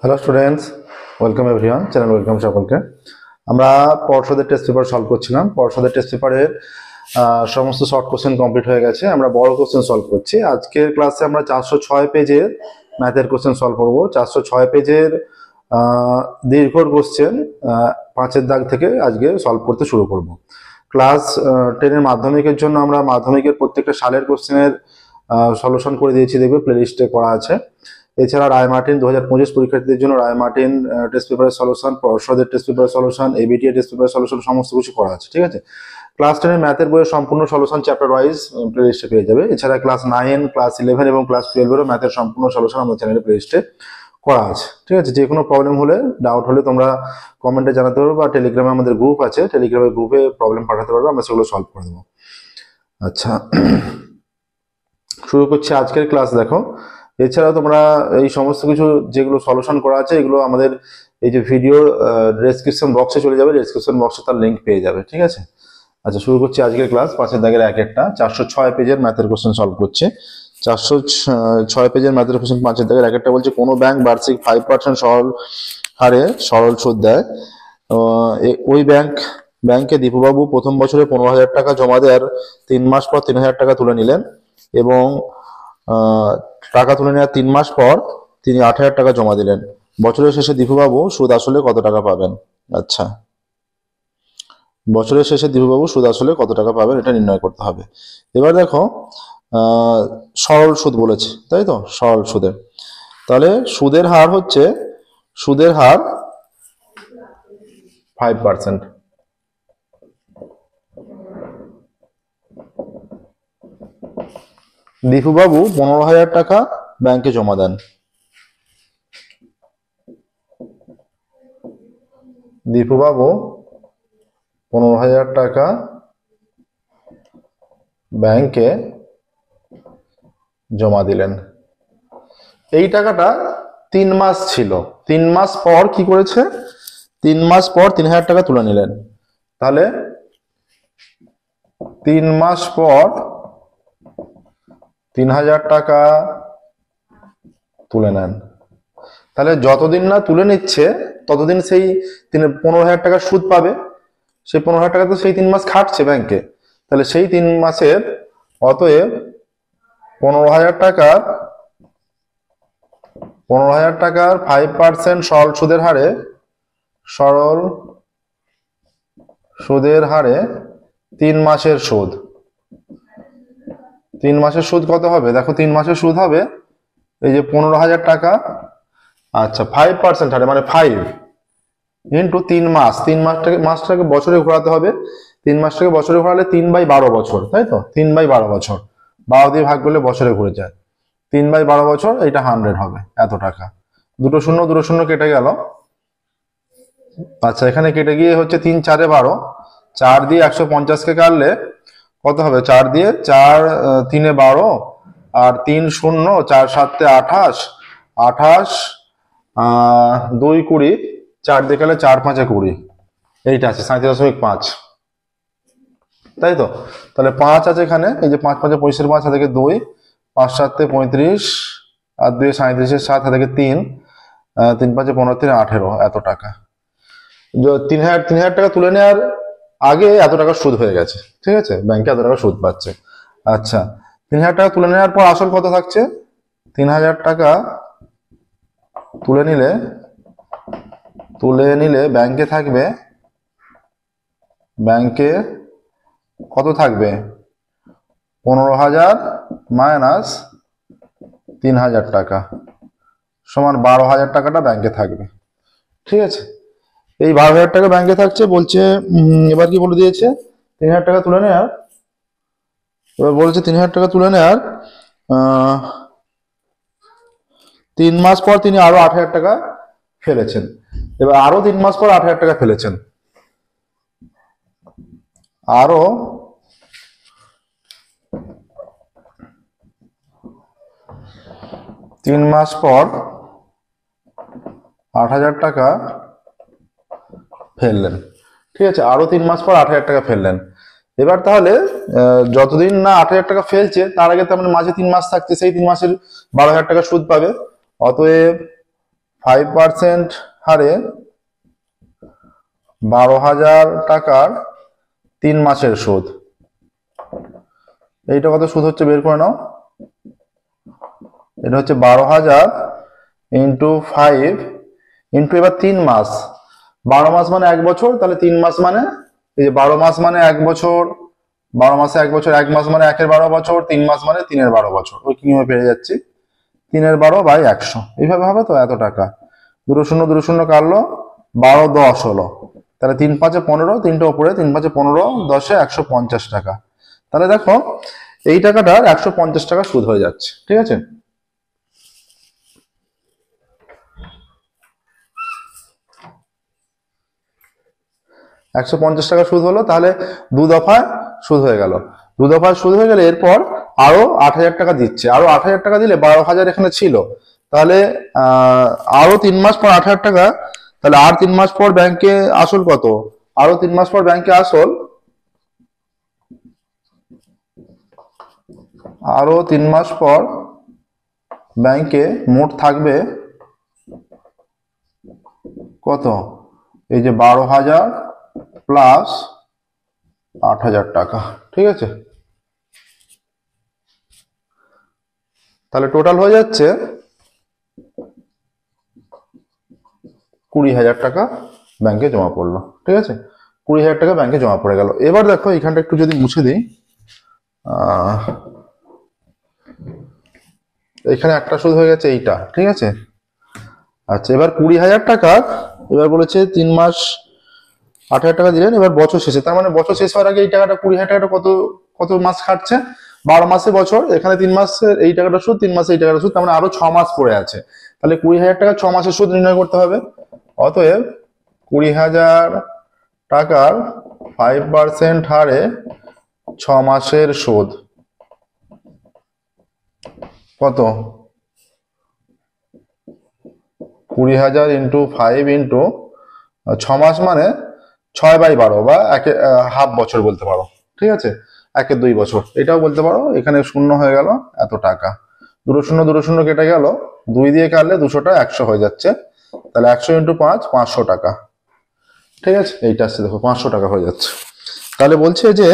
Hello students, welcome everyone, channel welcome সকলকে। আমরা পর্ষদের টেস্ট পেপার সলভ করছিলাম। পর্ষদের টেস্ট পেপারের সমস্ত শর্ট কোশ্চেন কমপ্লিট হয়ে গেছে। আমরা বড় কোশ্চেন সলভ করছি। আজকের ক্লাসে আমরা 406 পেজের ম্যাথের কোশ্চেন সলভ করবো। 406 পেজের দীর্ঘ কোশ্চেন 5-এর দাগ থেকে আজকে সলভ করতে শুরু করব। ক্লাস 10-এর মাধ্যমিকের জন্য আমরা মাধ্যমিকের প্রত্যেকটা সালের কোশ্চেনের সলিউশন করে দিয়েছি, দেখবে প্লেলিস্টে করা আছে। এছাড়া রায় মার্টিন 2025 পরীক্ষার্থীদের জন্য রায় মার্টিন টেস্ট পেপারের সলিউশন, পর্ষদের টেস্ট পেপারের সলিউশন, এবিটিএ টেস্ট পেপারের সলিউশন সমস্ত কিছু করা আছে, ঠিক আছে। ক্লাস 10-এর ম্যাথের বইয়ের সম্পূর্ণ সলিউশন চ্যাপ্টার ওয়াইজ প্লেলিস্টে পেয়ে যাবে। এছাড়া ক্লাস 9, ক্লাস 11 এবং ক্লাস 12-এরও ম্যাথের সম্পূর্ণ সলিউশন আমাদের চ্যানেলের প্লেলিস্টে করা আছে, ঠিক আছে। যে কোনো প্রবলেম হলে, ডাউট হলে তোমরা কমেন্টে জানাতে পারবে, বা টেলিগ্রামে আমাদের গ্রুপ আছে, টেলিগ্রামের গ্রুপে প্রবলেম পাঠাতে পারবে, আমরা সেগুলো সলভ করে দেবো। আচ্ছা, শুরু করছি আজকের ক্লাস। দেখো, এছাড়াও তোমরা এই সমস্ত কিছু যেগুলো সলিউশন করা আছে, এগুলো আমাদের এই যে ভিডিওর ডেসক্রিপশন বক্সে চলে যাবে, ডেসক্রিপশন বক্সে তার লিঙ্ক পেয়ে যাবে, ঠিক আছে। আচ্ছা, শুরু করছি আজকের ক্লাস। 5-এর দাগের একটা 406 পেজের ম্যাথের কোশ্চেন সলভ করছে। 406 পেজের ম্যাথের কোশ্চেন 5-এর দাগের একটা বলছে, কোনো ব্যাংক বার্ষিক 5% সরল হারে সরল সুদ দেয়। ওই ব্যাংকে দীপুবাবু প্রথম বছরে 15,000 টাকা জমা দেওয়ার 3 মাস পর 3,000 টাকা তুলে নিলেন, এবং টাকা তুলে নেওয়ার 3 মাস পর তিনি 8,000 টাকা জমা দিলেন। বছরের শেষে দীপুবাবু সুদ আসলে কত টাকা পাবেন? আচ্ছা, বছরের শেষে দীপুবাবু সুদ আসলে কত টাকা পাবেন, এটা নির্ণয় করতে হবে। এবার দেখো, সরল সুদ বলেছে, তাই তো, সরল সুদের। তাহলে সুদের হার হচ্ছে 5%। দীপুবাবু 15,000 টাকা ব্যাংকে জমা দেন। দীপুবাবু 15,000 টাকা ব্যাংকে জমা দিলেন। এই টাকাটা 3 মাস ছিল। 3 মাস পর কি করেছে? 3 মাস পর 3,000 টাকা তুলে নিলেন। তাহলে 3 মাস পর 3,000 টাকা তুলে নেন। তাহলে যতদিন না তুলে নিচ্ছে ততদিন সেই 15,000 টাকা সুদ পাবে। সেই 15,000 টাকা তো সেই 3 মাস খাটছে ব্যাংকে। তাহলে সেই 3 মাসের, অতএব 15,000 টাকার 5% সরল সুদের হারে 3 মাসের সুদ। 3 মাসের সুদ কত হবে? দেখো, 3 মাসের সুদ হবে এই যে 15,000 টাকা। আচ্ছা, 5% হারে মানে 5 ইন্টু 3 মাস। 3 মাসটাকে বছরে ঘোরাতে হবে। 3 মাসটাকে বছরে ঘোরালে 3/12 বছর, তাই তো। 3/12 বছর, 12 দিয়ে ভাগ করলে বছরে ঘুরে যায়। 3/12 বছর, এইটা 100 হবে, এত টাকা। দুটো শূন্য কেটে গেল। আচ্ছা, এখানে কেটে গিয়ে হচ্ছে 3 4 12, 4 দিয়ে 150-কে কাটলে কত হবে? 4 দিয়ে 4 3 12, আর 3 0, 4 7 28, 28 2 20, 4 দিয়ে কাটলে 4 5 20, এইটা আছে 37.5, তাই তো। তাহলে 5 আছে এখানে, এই যে 5 5 25, 5 থেকে 2, 5 7 35, আর 2 37, 7 থেকে 3, 3 5 15, 3 18, এত টাকা। 3,000 টাকা তুলে নেওয়ার আগে এত টাকা সুদ হয়ে গেছে, ঠিক আছে। ব্যাংকে এত টাকা সুদ পাচ্ছে। আচ্ছা, 3,000 টাকা তুলে নেওয়ার পর আসল কত থাকছে? 3,000 টাকা তুলে নিলে ব্যাংকে থাকবে, ব্যাংকে কত থাকবে? 15,000 মাইনাস 3,000 টাকা সমান 12,000 টাকাটা ব্যাংকে থাকবে, ঠিক আছে। এই 12,000 টাকা ব্যাংকে থাকছে। বলছে এবার কি বলে দিয়েছে? 3,000 টাকা তুলে নেওয়ার, এবার বলছে 3,000 টাকা তুলে নেওয়ার 3 মাস পর তিনি আরো 8,000 টাকা ফেলেছেন। এবার আরো 3 মাস পর 8,000 টাকা ফেলেছেন। আরো 3 মাস পর 8,000 টাকা ফেললেন, ঠিক আছে। আরো 3 মাস পর 8,000 টাকা ফেললেন। এবার তাহলে যতদিন না 8,000 টাকা ফেলছে তার আগে তার মানে মাঝে 3 মাস থাকছে, সেই 3 মাসের 12,000 টাকা সুদ পাবে। অতএব 5% হারে 12,000 টাকার 3 মাসের সুদ। এইটা কত সুদ হচ্ছে বের করে নাও। এটা হচ্ছে 12,000 ইন্টু 5 ইন্টু এবার 3 মাস। 12 মাস মানে 1 বছর, তাহলে 3 মাস মানে এই যে 12 মাস মানে 1 বছর, 12 মাসে 1 বছর, 1 মাস মানে 1 এর 12 বছর, 3 মাস মানে 3 এর 12 বছর। ওই কিভাবে পেয়ে যাচ্ছি 3 এর 12 বাই 100, এইভাবে হবে তো এত টাকা। 2 শূন্য কাটলো, 12 10 হলো, তাহলে 3 5 15, 3টে উপরে 3 5 15, 10 150 টাকা। তাহলে দেখো এই টাকাটার 150 টাকা সুদ হয়ে যাচ্ছে, ঠিক আছে। টাকা সুদ হলো, তাহলে 2 দফায় সুদ হয়ে গেল। 2 দফায় সুদ হয়ে গেলে এরপর আরো 8,000 টাকা দিচ্ছে। আরো 8,000 টাকা দিলে 12,000 এখানে ছিল, তাহলে আরো 3 মাস পর 8,000 টাকা, তাহলে আর 3 মাস পর ব্যাংকে আসল কত? আরো 3 মাস পর ব্যাংকে আসল, আরো 3 মাস পর ব্যাংকে মোট থাকবে কত? এই যে 12,000 প্লাস 8,000 টাকা, ঠিক আছে। তাহলে টোটাল হয়ে যাচ্ছে 20,000 টাকা ব্যাংকে জমা পড়লো, ঠিক আছে। 20,000 টাকা ব্যাংকে জমা পড়ে গেল। এবার দেখো এখানটা একটু যদি মুছে দিই, এখানে একটা সুদ হয়ে গেছে এইটা, ঠিক আছে। আচ্ছা, এবার 20,000 টাকা, এবার বলেছে 3 মাস 8,000 টাকা দিলেন, এবার বছর শেষে, তার মানে বছর শেষ হওয়ার আগে এই টাকাটা 20,000 টাকাটা কত কত মাস খাটছে? 12 মাসে বছর, এখানে 3 মাসের এই টাকাটা সুদ, 3 মাসে এই টাকাটা সুদ, তার মানে আরো 6 মাস পড়ে আছে। তাহলে 20,000 টাকা 6 মাসের সুদ নির্ণয় করতে হবে। অতএব 20,000 টাকার 5% হারে 6 মাসের সুদ কত? 20,000 ইন্টু 5 ইন্টু 6 মাস মানে 6/12 বা হাফ বছর বলতে পারো, ঠিক আছে। 1/2 বছর এটাও বলতে পারো। এখানে শূন্য হয়ে গেল এত টাকা, 2 শূন্য কেটে গেল, 2 দিয়ে কাটলে 200টা 100 হয়ে যাচ্ছে, তাহলে 100 ইন্টু 5 500 টাকা, ঠিক আছে। এইটা আসছে দেখো 500 টাকা হয়ে যাচ্ছে। তাহলে বলছে যে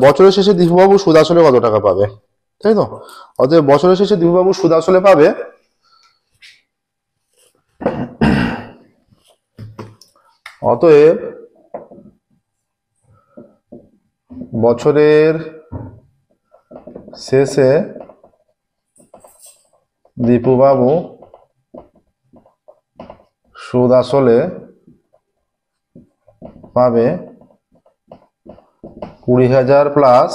বছরের শেষে দীপুবাবু সুদ আসলে কত টাকা পাবে, তাই তো। অতএব বছরের শেষে দীপুবাবু সুদ আসলে পাবে অতএব বছরের শেষে দীপুবাবু সুদ আসলে পাবে 20,000 প্লাস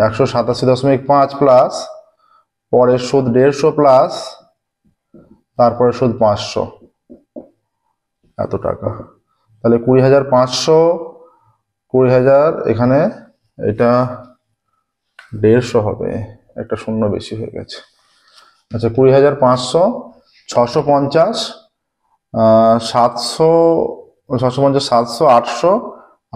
187.5 প্লাস পরের সুদ 150 প্লাস তারপরে সুদ 500, এত টাকা। তাহলে 20,500, 20,000 এখানে এটা 150 হবে, একটা শূন্য বেশি হয়ে গেছে। আচ্ছা, 20,500, 650, 700, 650, 700, 800,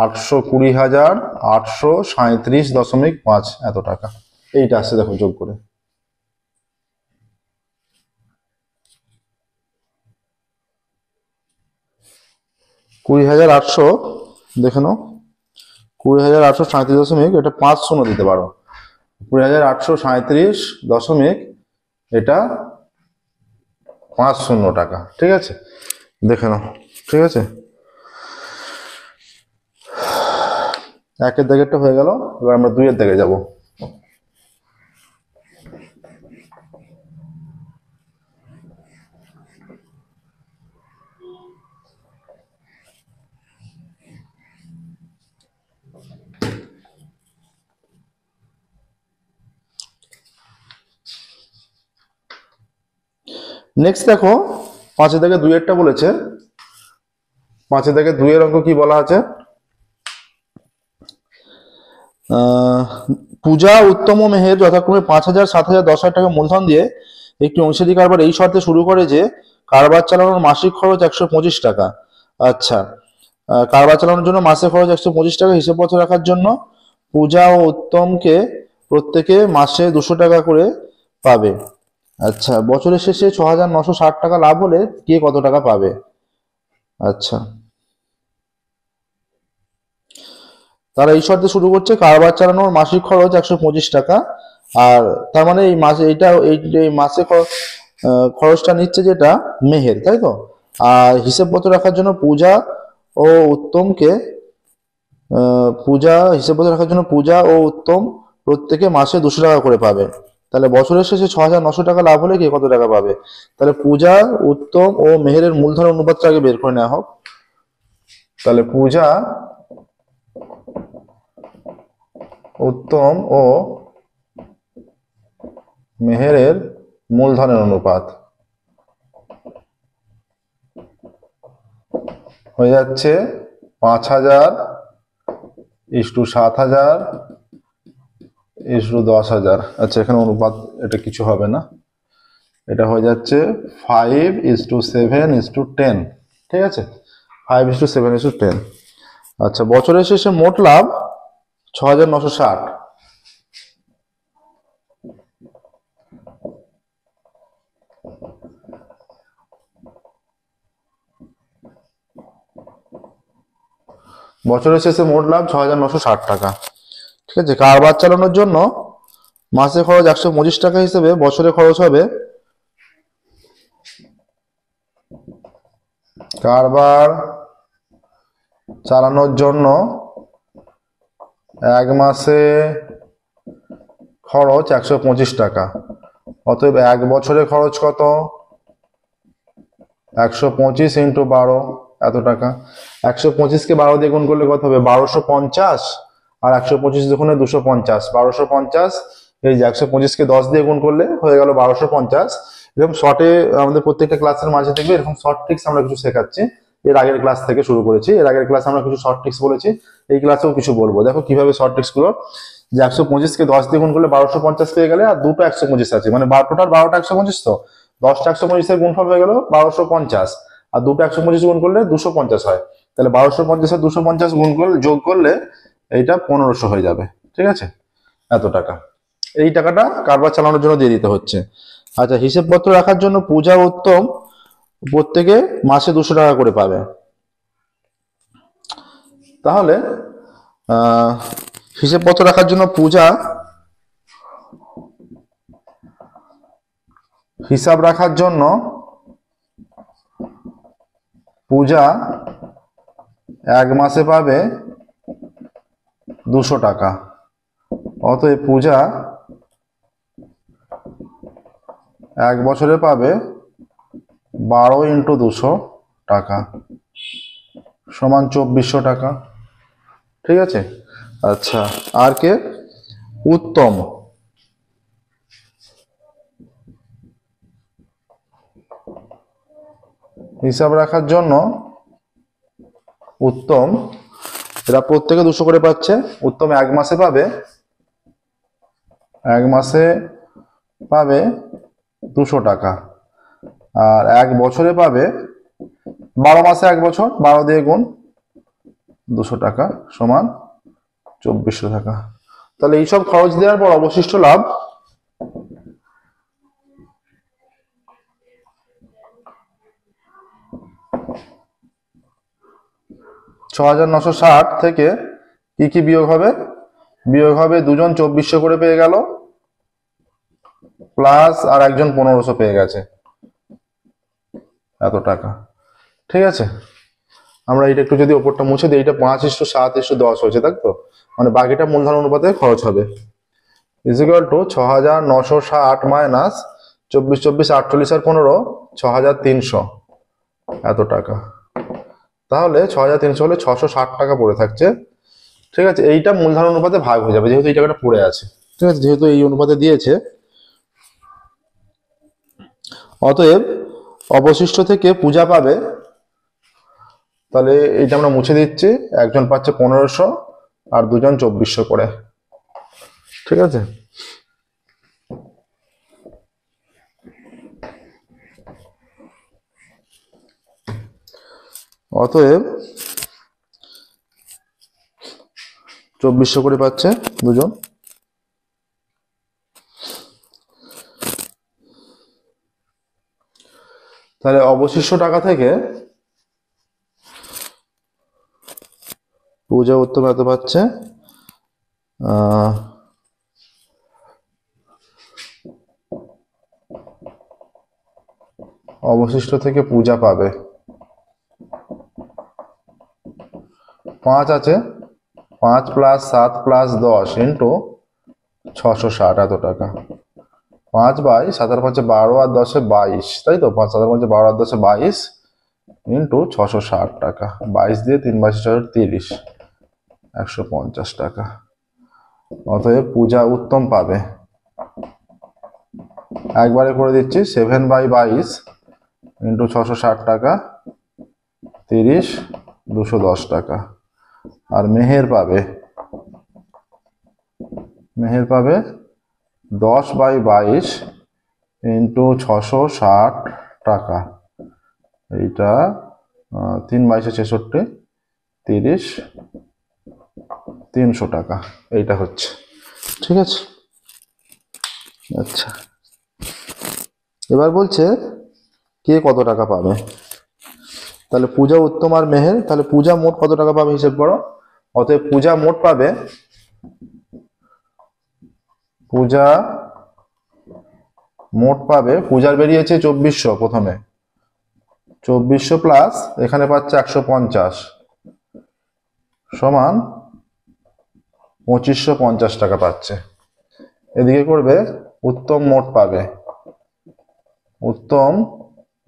800, 20,000, 837.5 এত টাকা। এইটা আসছে দেখো যোগ করে। কুড়ি হাজার 800 দেখে নাও, 20,837 এটা 5 শূন্য দিতে পারো। 20,837 এটা 50 টাকা, ঠিক আছে। দেখে নাও, ঠিক আছে। একের দাগেরটা হয়ে গেল, এবার আমরা 2 এর দাগে যাব। নেক্সট দেখো 5 দাগে 2 এরটা বলেছে। 5 দাগে 2 এর অঙ্ক কি বলা আছে? পূজা, উত্তম ও মেহের যথাক্রমে 5,000, 7,000, 10,000 টাকা মূলধন দিয়ে একটি অংশীদারি কারবার এই শর্তে শুরু করে যে কারবার চালানোর মাসিক খরচ 125 টাকা। আচ্ছা, কারবার চালানোর জন্য মাসে খরচ 125 টাকা হিসেবপত্র রাখার জন্য পূজা ও উত্তমকে প্রত্যেকে মাসে 200 টাকা করে পাবে। আচ্ছা, বছরের শেষে 6,960 টাকা লাভ হলে কে কত টাকা পাবে? আচ্ছা, তারা এই শর্তে শুরু করছে, কারবার চালানোর মাসিক খরচ 125 টাকা। আর তার মানে এই মাসে এই মাসে খরচটা নিচ্ছে যেটা মেহের, তাই তো? আর হিসেবপত্র রাখার জন্য পূজা ও উত্তমকে পূজা ও উত্তম প্রত্যেকে মাসে 200 টাকা করে পাবে। তাহলে বছরের শেষে 6,900 টাকা লাভ হলে কে কত টাকা পাবে? তাহলে পূজা, উত্তম ও মেহেরের মূলধন অনুপাতটা আগে বের করে নেওয়া হোক। তাহলে পূজা, উত্তম ও মেহেরের মূলধনের অনুপাত হয়ে যাচ্ছে 5,000:7,000:10,000। আচ্ছা, এখানে অনুপাত এটা কিছু হবে না, এটা হয়ে যাচ্ছে 5:7:10। ঠিক আছে, 5:7:10। আচ্ছা, বছরের শেষে মোট লাভ 6,960। বছরের শেষে মোট লাভ 6,960 টাকা। ঠিক আছে, কারবার চালানোর জন্য মাসে খরচ 125 টাকা হিসেবে বছরে খরচ হবে, কারবার চালানোর জন্য এক মাসে খরচ 125 টাকা। অতএব এক বছরে খরচ কত? 125 × 12, এত টাকা। 125কে 12 দিয়ে গুণ করলে কত হবে? 1250। আর 125 দুগুণে 250, 1250। এই যে 125কে 10 দিয়ে গুণ করলে হয়ে গেল 1250। এরকম শর্টে আমাদের প্রত্যেকটা ক্লাসের মাঝে দেখবে এরকম শর্ট ট্রিক্স আমরা কিছু শেখাচ্ছি। এর আগের ক্লাস থেকে শুরু করেছি, এর আগের ক্লাসে আমরা কিছু শর্ট ট্রিক্স বলেছি, এই ক্লাসেও কিছু বলবো। দেখো কিভাবে শর্ট ট্রিক্স গুলো, যে 125কে 10 দিয়ে গুণ করলে 1250 পেয়ে গেলে, আর দুটো 125 আছে, মানে টোটাল 12টা 125, তো 10টা 125 গুণফল হয়ে গেল 1250। আর দুটো 125 গুণ করলে 250 হয়। তাহলে 1250 আর 250 গুণ করলে, যোগ করলে এইটা 1500 হয়ে যাবে। ঠিক আছে, এত টাকা। এই টাকাটা কারবার চালানোর জন্য দিয়ে দিতে হচ্ছে। আচ্ছা, হিসেবপত্র রাখার জন্য পূজা, উত্তম প্রত্যেকে মাসে 200 টাকা করে পাবে। তাহলে হিসেবপত্র রাখার জন্য হিসাব রাখার জন্য পূজা এক মাসে পাবে 200 টাকা। অতএব পূজা এক বছরে পাবে 12 × 200 টাকা সমান 2400 টাকা। ঠিক আছে। আচ্ছা, আর কে? উত্তম। হিসাব রাখার জন্য উত্তম, এরা প্রত্যেকে 200 করে পাচ্ছে। উত্তম এক মাসে পাবে 200 টাকা, আর এক বছরে পাবে 12 মাসে, এক বছর 12 দিয়ে গুণ 200 টাকা সমান 2400 টাকা। তাহলে এইসব খরচ দেওয়ার পর অবশিষ্ট লাভ 6,960 থেকে কি কি বিয়োগ হবে? বিয়োগ হবে দুজন 2400 করে পেয়ে গেল, প্লাস আর একজন 1500 পেয়ে গেছে, এত টাকা। ঠিক আছে, আমরা এটা একটু যদি ওপরটা মুছে দিই, এটা 5:7:10 হয়েছে, তাই তো? মানে বাকিটা মূলধন অনুপাতে খরচ হবে, ইজ ইকুয়াল টু 6,960 মাইনাস 24, 48 আর 15, 6,300, এত টাকা। তাহলে 6,300 হলে 660 টাকা পড়ে থাকছে। ঠিক আছে, এইটা মূলধন অনুপাতে ভাগ হয়ে যাবে, যেহেতু এই টাকাটা পড়ে আছে। ঠিক আছে, যেহেতু এই অনুপাতে দিয়েছে, অতএব অবশিষ্ট থেকে পূজা পাবে, তাহলে এইটা আমরা মুছে দিচ্ছি, একজন পাচ্ছে 1500 আর দুজন 2400 করে। ঠিক আছে, অতএব 2400 করে পাচ্ছে দুজন। তাহলে অবশিষ্ট টাকা থেকে পূজা উত্তম এত পাচ্ছে, অবশিষ্ট থেকে পূজা পাবে 5 আছে, 5 + 7 + 10 ইন্টু 660 এত টাকা। 5/7 = 12 আর 10 22, তাই তো? 5 7 = 12 আর 10 22 ইন্টু 660 টাকা। 22 দিয়ে 3 × 30 150 টাকা। অতএব পূজা উত্তম পাবে, একবারে করে দিচ্ছি, 7/22 ইন্টু 660 টাকা 30 210 টাকা। আর মেহের পাবে 10/22 ইন্টু 660 টাকা। এইটা 3 × 22 66, 30 300 টাকা। এইটা হচ্ছে, ঠিক আছে? আচ্ছা, এবার বলছে কে কত টাকা পাবে। তাহলে পূজা উত্তম আর মেহের, তাহলে পূজা মোট কত টাকা পাবে হিসেব করো। অতএব পূজা মোট পাবে, পূজার বেরিয়েছে 2400, প্রথমে 2400 প্লাস এখানে পাচ্ছে 150 সমান 2550 টাকা পাচ্ছে। এদিকে করবে উত্তম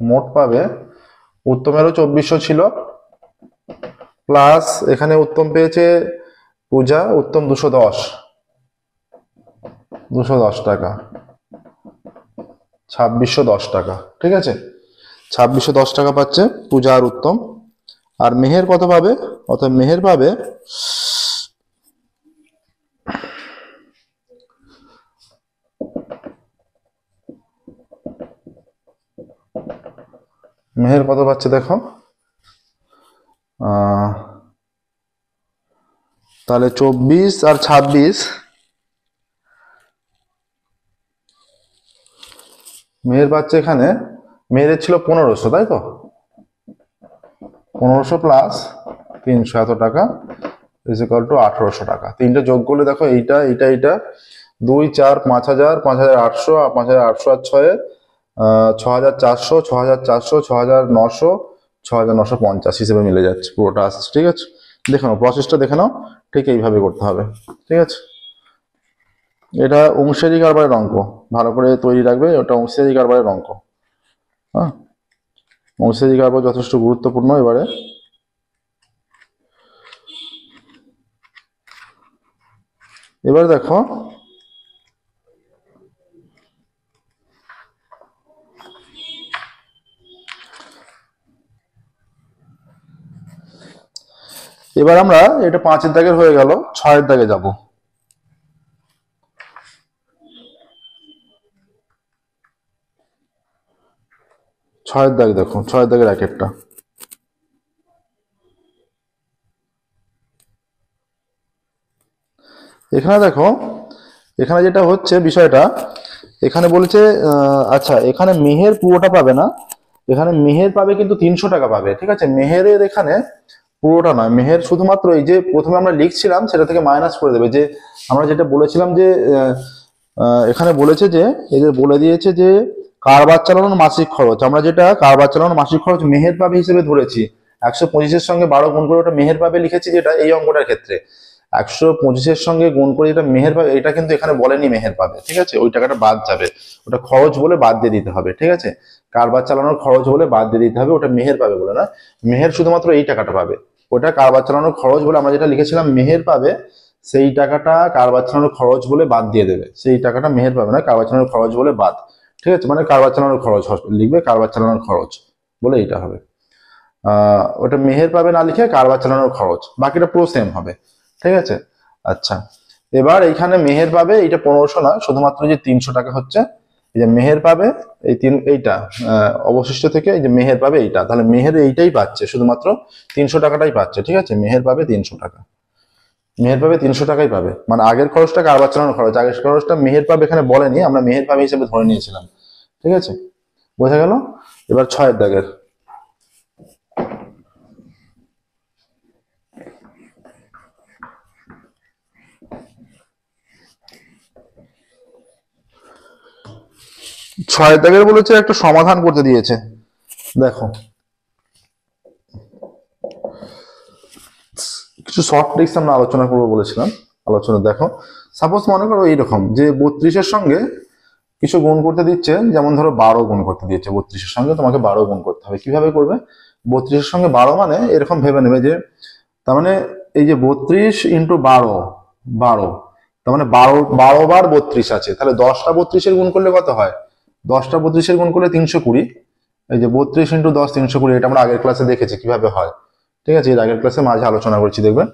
মোট পাবে, উত্তমেরও 2400 ছিল, প্লাস এখানে উত্তম পেয়েছে পূজা, উত্তম 210 টাকা, 2610 টাকা, ঠিক আছে? 2610 টাকা পাচ্ছে পূজা আর উত্তম। আর মেহের কত পাবে? অর্থাৎ মেহের পাবে কত পাচ্ছে দেখো, তাহলে 24 আর 26, মেহের পাচ্ছে এখানে, মেহের ছিল 1500, তাই তো? 1500 প্লাস 300 এত টাকা ইজ ইকুয়াল টু 1800 টাকা। তিনটে যোগ করলে দেখো এইটা 2 4 5000 5800 আর 5800 আর 6 6400 6400 6900 6950 হিসেবে মিলে যাচ্ছে, পুরোটা আসছে, ঠিক আছে? দেখে নাও প্রসেসটা, দেখে নাও, ঠিক এইভাবে করতে হবে, ঠিক আছে? এটা অংশীদারি কারবারের অঙ্ক, ভালো করে তৈরি রাখবে, ওটা অংশীদারি কারবারের অঙ্ক। হ্যাঁ, অংশীদারি কারবার যথেষ্ট গুরুত্বপূর্ণ। এবার দেখো এবার আমরা এটা 5-এর দাগের হয়ে গেল, 6-এর দাগে যাব। ছয়ের দাগ দেখো, 6-এর দাগের এক একটা, এখানে দেখো, এখানে যেটা হচ্ছে বিষয়টা, এখানে বলেছে আচ্ছা, এখানে মেহের পুরোটা পাবে না, এখানে মেহের পাবে কিন্তু 300 টাকা পাবে, ঠিক আছে? মেহেরের এখানে পুরোটা নয়, মেহের শুধুমাত্র এই যে প্রথমে আমরা লিখছিলাম সেটা থেকে মাইনাস করে দেবে। যে আমরা যেটা বলেছিলাম যে এখানে বলেছে যে, এই যে বলে দিয়েছে যে কারবার চালানোর মাসিক খরচ, আমরা যেটা কারবার চালানোর মাসিক খরচ মেহের পাবে হিসেবে ধরেছি, 125-এর সঙ্গে 12 গুণ করে ওটা মেহের পাবে লিখেছি, যেটা এই অঙ্কটার ক্ষেত্রে 125-এর সঙ্গে গুণ করে যেটা মেহের পাবে, এটা কিন্তু এখানে বলেনি মেহের পাবে, ঠিক আছে? ওই টাকাটা বাদ যাবে, ওটা খরচ বলে বাদ দিয়ে দিতে হবে, ঠিক আছে? কারবার চালানোর খরচ বলে বাদ দিয়ে দিতে হবে, ওটা মেহের পাবে বলে না। মেহের শুধুমাত্র এই টাকাটা পাবে, ওটা কারবার চালানোর খরচ বলে আমরা যেটা লিখেছিলাম মেহের পাবে, সেই টাকাটা কারবার চালানোর খরচ বলে বাদ দিয়ে দেবে, সেই টাকাটা মেহের পাবে না, কারবার চালানোর খরচ বলে বাদ, ঠিক আছে? মানে কারবার চালানোর খরচ লিখবে, কারবার চালানোর খরচ বলে এইটা হবে। ওটা মেহের পাবে না লিখে কারবার চালানোর খরচ, বাকিটা পুরো সেম হবে, ঠিক আছে? আচ্ছা, এবার এইখানে মেহের পাবে, এইটা 1500 নয়, শুধুমাত্র যে 300 টাকা হচ্ছে, এই যে মেহের পাবে এইটা অবশিষ্ট থেকে এই যে মেহের পাবে এইটা, তাহলে মেহের এইটাই পাচ্ছে, শুধুমাত্র 300 টাকাটাই পাচ্ছে, ঠিক আছে? মেহের পাবে 300 টাকা, মেহের পাবে 300 টাকাই পাবে, মানে আগের খরচটা কারবার চালানোর খরচ, আগের খরচটা মেহের পাবে এখানে বলেনি, আমরা মেহের পাবে হিসেবে ধরে নিয়েছিলাম, ঠিক আছে? বোঝা গেল? এবার 6 দাগের বলেছে একটা সমাধান করতে দিয়েছে। দেখো কিছু শর্ট ট্রিক্স আমরা আলোচনা করবো বলেছিলাম, আলোচনা দেখো। সাপোজ মনে করো এইরকম যে 32-এর সঙ্গে কিছু গুণ করতে দিচ্ছে, যেমন ধরো 12 গুণ করতে দিচ্ছে, 32-এর সঙ্গে তোমাকে 12 গুণ করতে হবে। কিভাবে করবে? 32-এর সঙ্গে 12 মানে এরকম ভেবে নেবে যে তার মানে এই যে 32 ইন্টু 12 তার মানে 12 বার 32 আছে, তাহলে 10টা 32-এর গুণ করলে কত হয়? 10টা 32-এর গুণ করলে 320। এই যে 32 ইন্টু 10 320, এটা আমরা আগের ক্লাসে দেখেছি কিভাবে হয়, ঠিক আছে? এর আগের ক্লাসে মাঝে আলোচনা করছি, দেখবেন।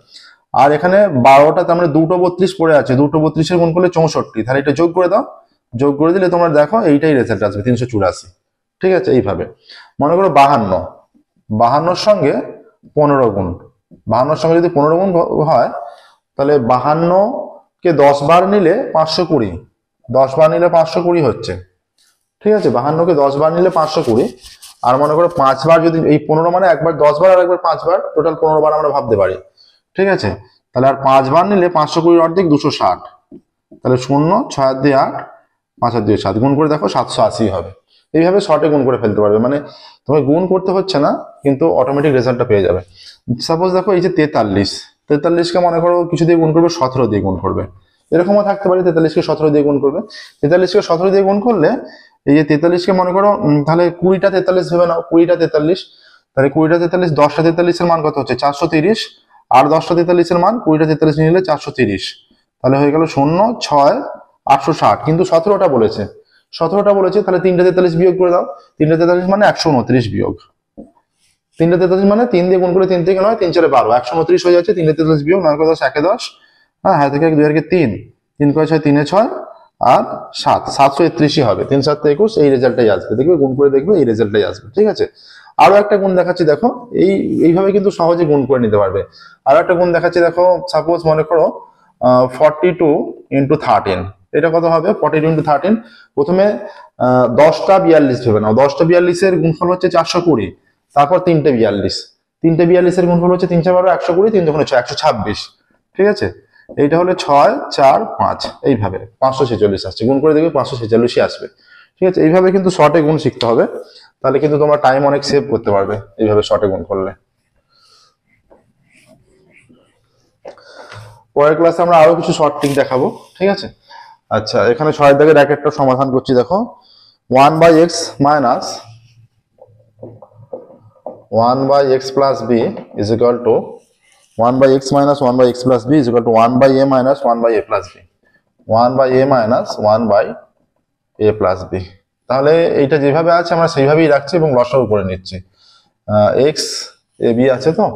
আর এখানে 12টা তার মানে দুটো 32 পড়ে আছে, দুটো 32-এর গুণ করলে 64, তাহলে এটা যোগ করে দাও। যোগ করে দিলে তোমরা দেখো এইটাই রেজাল্ট আসবে 384, ঠিক আছে? এইভাবে মনে করো 52-র সঙ্গে 15 গুণ, 52-র সঙ্গে যদি 15 গুণ হয় তাহলে 52-কে 10 বার নিলে 520, 10 বার নিলে 520 হচ্ছে, ঠিক আছে? 52-কে 10 বার নিলে 520। আর মনে করো 5 বার, যদি এই 15 মানে একবার 10 বার আর একবার 5 বার, টোটাল 15 বার আমরা ভাবতে পারি, ঠিক আছে? তাহলে আর 5 বার নিলে 520 অর্ধেক 260, তাহলে 0 6 আর 2 8 5 আর 2 7, গুণ করে দেখো 780 হবে। এইভাবে শর্টে গুণ করে ফেলতে পারবে, মানে তোমাকে গুণ করতে হচ্ছে না, কিন্তু অটোমেটিক রেজাল্টটা পেয়ে যাবে। সাপোজ দেখো এই যে 43-কে মনে করো কিছু দিয়ে গুণ করবে, 17 দিয়ে গুণ করবে, এরকমও থাকতে পারে। 43-কে 17 দিয়ে গুণ করবে, 43-কে 17 দিয়ে গুণ করলে এই যে 43-কে মনে করো তাহলে 20টা 43 ভেবে নাও, 20টা 43, তাহলে 20টা 43, 10টা 43-এর মান কত হচ্ছে? 430, আর 10টা 43-এর মান 20টা 43 নিলে 430, তাহলে হয়ে গেল 0 6 860। কিন্তু 17টা বলেছে, তাহলে 3টা 43 বিয়োগ করে দাও। 3টা 43 মানে 129 বিয়োগ, 3টা 43 মানে 3 দিয়ে গুণ করে 3 থেকে 9 3 4 12, 129 হয়ে যাচ্ছে। 3টা 43 বিয়োগ 9 কে 10 1 এ 10, হ্যাঁ হাতে থেকে 2 এর 3, 3 কে 6 3 এ 6 আর 7 731 হবে। 3 7 21, এই রেজাল্টটাই আসবে, দেখবে গুণ করে দেখবে এই রেজাল্টটাই আসবে, ঠিক আছে? আরো একটা গুণ দেখাচ্ছি, দেখো এইভাবে কিন্তু সহজে গুণ করে নিতে পারবে। আরো একটা গুণ দেখাচ্ছি, দেখো। সাপোজ মনে করো 42 ইন্টু 13, এটা কত হবে? 42 ইন্টু 13, প্রথমে 10টা 42 ভেবে নাও, 10টা 42-এর গুণফল হচ্ছে 420, তারপর 3টে 42, 3টে 42-এর গুণফল হচ্ছে 3 4 12 120, 3 2 6 126, ঠিক আছে? এইটা হলে 6 4 5, এইভাবে 546 আসছে, গুণ করে দেখবে 546 আসবে, ঠিক আছে? এইভাবে কিন্তু শর্টে গুণ শিখতে হবে, তাহলে কিন্তু তোমরা টাইম অনেক সেভ করতে পারবে এইভাবে শর্টে গুণ করলে। পরের ক্লাসে আমরা আরো কিছু শর্ট ট্রিক দেখাবো, ঠিক আছে? আচ্ছা, এখানে 6 দাগের একটা সমাধান করছি, দেখো। 1/x minus 1/x plus b is equal to 1/x minus 1/x plus b is equal to 1/a minus 1/a plus b, 1/a minus 1/a plus b। তাহলে এইটা যেভাবে আছে আমরা সেইভাবেই রাখছি এবং লসাগু করে নিচ্ছি। x a b আছে তো,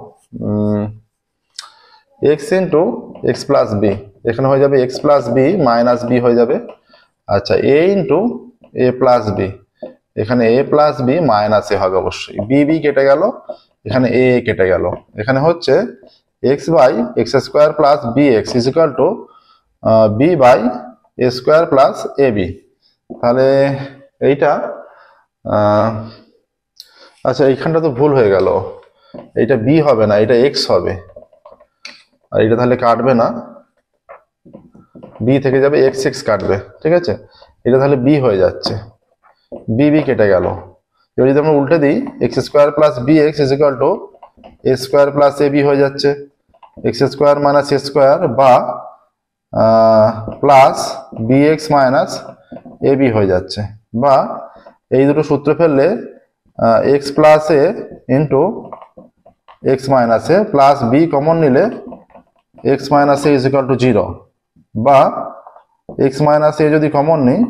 x into X plus B, এখানে হয়ে যাবে x plus B minus B হয়ে যাবে। আচ্ছা, a into A plus B, এখানে a plus B minus A হবে অবশ্যই, বি বি কেটে গেল, এখানে a কেটে গেল, এখানে হচ্ছে x by X square plus B X is equal to B by A square plus A B. তাহলে এইটা আচ্ছা, এইখানটা তো ভুল হয়ে গেল, এইটা বি হবে না, এটা এক্স হবে, আর এটা তাহলে কাটবে না, বি থেকে যাবে, এক্স এক্স কাটবে, ঠিক আছে? এটা তাহলে বি হয়ে যাচ্ছে, বি বি কেটে গেল। এবার যদি আমরা উল্টে দিই, X square plus B X is equal to A square plus A B হয়ে যাচ্ছে, X square minus A square বা plus B X minus A B হয়ে যাচ্ছে, বা এই দুটো সূত্র ফেললে X plus A into X minus A plus B common নিলে X minus A is equal to 0, বা এক্স মাইনাস এ যদি কমন নিই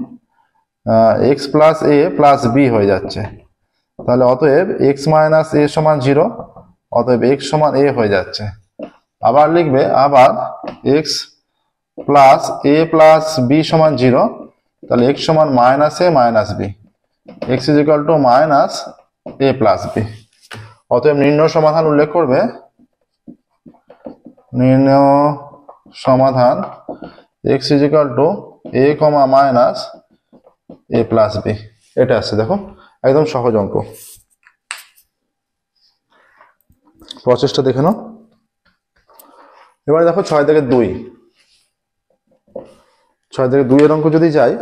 X plus A plus B হয়ে যাচ্ছে। তাহলে অতএব এক্স মাইনাস এ সমান 0, অতএব এক্স সমান এ হয়ে যাচ্ছে। আবার লিখবে, আবার X plus A plus B সমান 0, তাহলে এক্স সমান minus A minus B, X is equal to minus A plus B. অতএব নির্ণয় সমাধান উল্লেখ করবে, নির্ণয় সমাধান x is equal to a comma minus A plus B, এটা আছে। দেখো একদম সহজ অঙ্ক। প্রসেসটা দেখে নাও। এবারে দেখো 6 থেকে 2, 6 থেকে 2 এর অঙ্ক যদি যাই,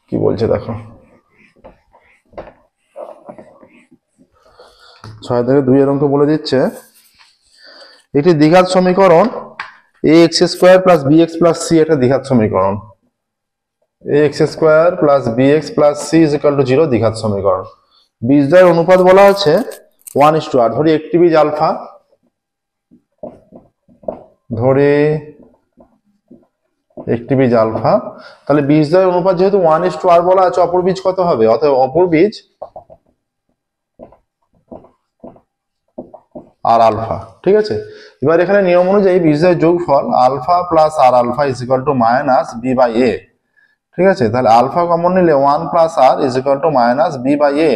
কি বলছে দেখো। 6 থেকে 2 এর অঙ্ক বলে দিচ্ছে একটি দ্বিঘাত সমীকরণ ax square plus bx plus c একটা দ্বিঘাত সমীকরণ। ax square plus bx plus c is equal to 0 দ্বিঘাত সমীকরণ। বীজদ্বয়ের অনুপাত বলা আছে 1:r। ধরি একটি বীজ আলফা, ধরে একটি বীজ আলফা, তাহলে বীজদ্বয়ের অনুপাত যেহেতু 1:r বলা আছে, অপর বীজ কত হবে? অতএব অপর বীজ আর আলফা। ঠিক আছে, এবার এখানে নিয়ম অনুযায়ী বীজদ্বয়ের যোগফল alpha plus r alpha is equal to minus b by a. ঠিক আছে, তাহলে আলফা কমন নিলে 1 plus r is equal to minus b by a.